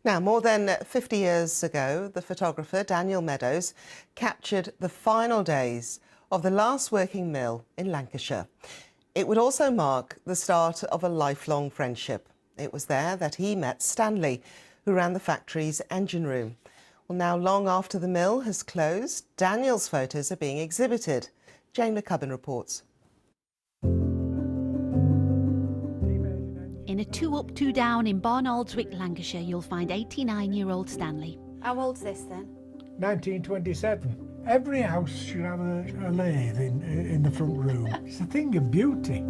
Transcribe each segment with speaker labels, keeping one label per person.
Speaker 1: Now, more than 50 years ago, the photographer Daniel Meadows captured the final days of the last working mill in Lancashire. It would also mark the start of a lifelong friendship. It was there that he met Stanley, who ran the factory's engine room. Well, now, long after the mill has closed, Daniel's photos are being exhibited. Jane McCubbin reports.
Speaker 2: In a two up, two down in Barnoldswick, Lancashire, you'll find 89-year-old Stanley.
Speaker 3: How old's this then?
Speaker 4: 1927. Every house should have a lathe in the front room. It's a thing of beauty.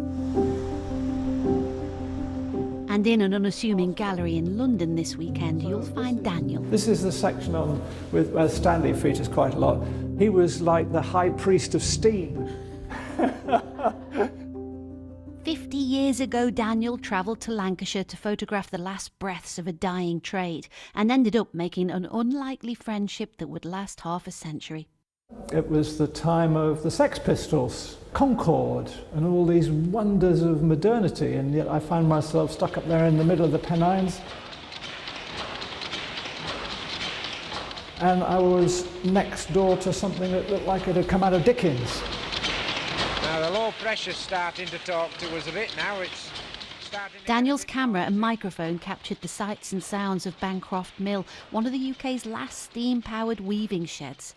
Speaker 2: And in an unassuming gallery in London this weekend, you'll find Daniel.
Speaker 5: This is the section where Stanley features quite a lot. He was like the high priest of steam.
Speaker 2: 50 years ago, Daniel travelled to Lancashire to photograph the last breaths of a dying trade and ended up making an unlikely friendship that would last half a century.
Speaker 5: It was the time of the Sex Pistols, Concorde, and all these wonders of modernity, and yet I found myself stuck up there in the middle of the Pennines. And I was next door to something that looked like it had come out of Dickens.
Speaker 6: Now the low pressure's starting to talk to us a bit now. It's starting.
Speaker 2: Daniel's camera and microphone captured the sights and sounds of Bancroft Mill, one of the UK's last steam-powered weaving sheds.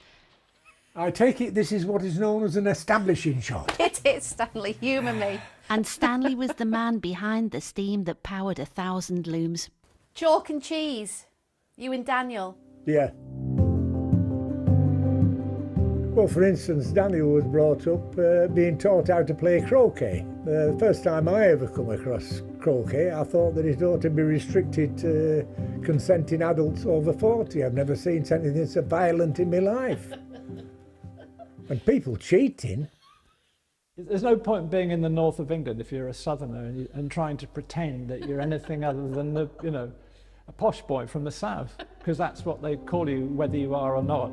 Speaker 4: I take it this is what is known as an establishing shot.
Speaker 3: It is, Stanley, humour me.
Speaker 2: And Stanley was the man behind the steam that powered 1,000 looms.
Speaker 3: Chalk and cheese. You and Daniel.
Speaker 4: Yeah. Well, for instance, Daniel was brought up being taught how to play croquet. The first time I ever come across croquet, I thought that it ought to be restricted to consenting adults over 40. I've never seen anything so violent in my life. And people cheating.
Speaker 5: There's no point being in the north of England if you're a southerner and trying to pretend that you're anything other than a posh boy from the south, because that's what they call you whether you are or not.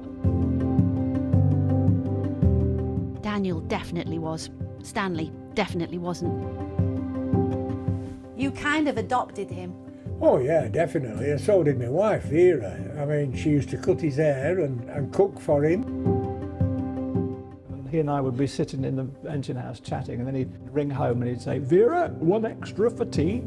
Speaker 2: Daniel definitely was. Stanley definitely wasn't.
Speaker 3: You kind of adopted him.
Speaker 4: Oh yeah, definitely, and so did my wife, Vera. I mean, she used to cut his hair and cook for him.
Speaker 5: And he and I would be sitting in the engine house chatting, and then he'd ring home and he'd say, "Vera, one extra for tea."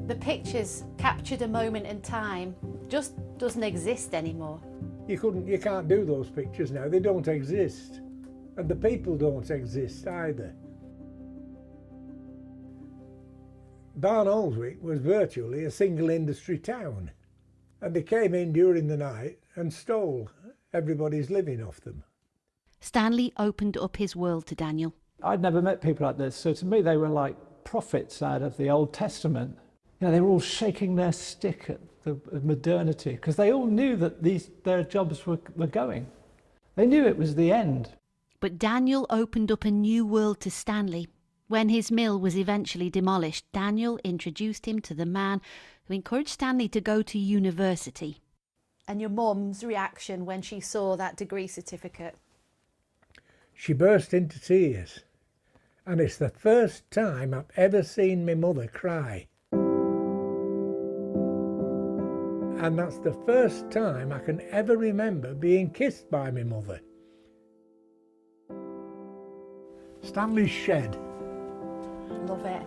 Speaker 3: The pictures captured a moment in time just doesn't exist anymore.
Speaker 4: You can't do those pictures now, they don't exist. And the people don't exist either. Barnoldswick was virtually a single industry town. And they came in during the night and stole everybody's living off them.
Speaker 2: Stanley opened up his world to Daniel.
Speaker 5: I'd never met people like this, so to me they were like prophets out of the Old Testament. You know, they were all shaking their stick at the modernity, because they all knew that their jobs were going. They knew it was the end.
Speaker 2: But Daniel opened up a new world to Stanley. When his mill was eventually demolished, Daniel introduced him to the man who encouraged Stanley to go to university.
Speaker 3: And your mum's reaction when she saw that degree certificate?
Speaker 4: She burst into tears. And it's the first time I've ever seen my mother cry. And that's the first time I can ever remember being kissed by my mother. Stanley's shed.
Speaker 3: Love it.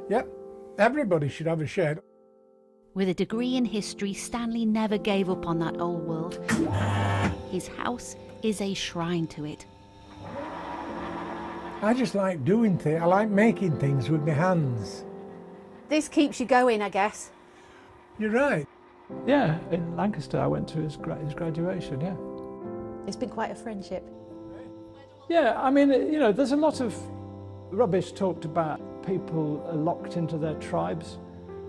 Speaker 4: Yep, everybody should have a shed.
Speaker 2: With a degree in history, Stanley never gave up on that old world. His house is a shrine to it.
Speaker 4: I just like doing things. I like making things with my hands.
Speaker 3: This keeps you going, I guess.
Speaker 4: You're right.
Speaker 5: Yeah, in Lancaster I went to his graduation, yeah.
Speaker 3: It's been quite a friendship.
Speaker 5: Yeah, I mean, there's a lot of rubbish talked about people locked into their tribes,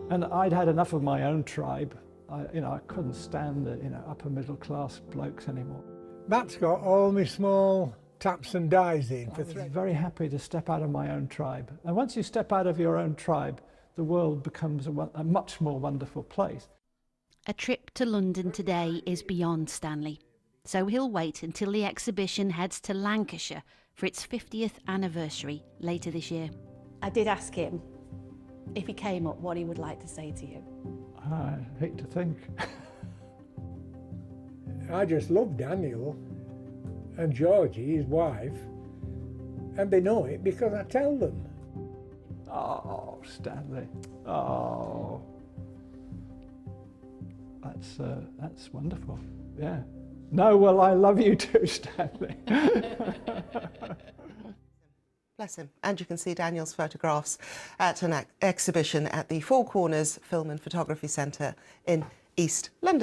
Speaker 5: and I'd had enough of my own tribe. I couldn't stand the upper middle class blokes anymore.
Speaker 4: That's got all my small taps and dies in for
Speaker 5: I was
Speaker 4: thread.
Speaker 5: very happy to step out of my own tribe. And once you step out of your own tribe, the world becomes a much more wonderful place.
Speaker 2: A trip to London today is beyond Stanley, so he'll wait until the exhibition heads to Lancashire for its 50th anniversary later this year.
Speaker 3: I did ask him if he came up, what he would like to say to you?
Speaker 5: I hate to think.
Speaker 4: I just love Daniel and Georgie, his wife, and they know it because I tell them.
Speaker 5: Oh, Stanley. Oh. That's wonderful. Yeah. No, well, I love you too, Stanley.
Speaker 1: Bless him. And you can see Daniel's photographs at an exhibition at the Four Corners Film and Photography Centre in East London.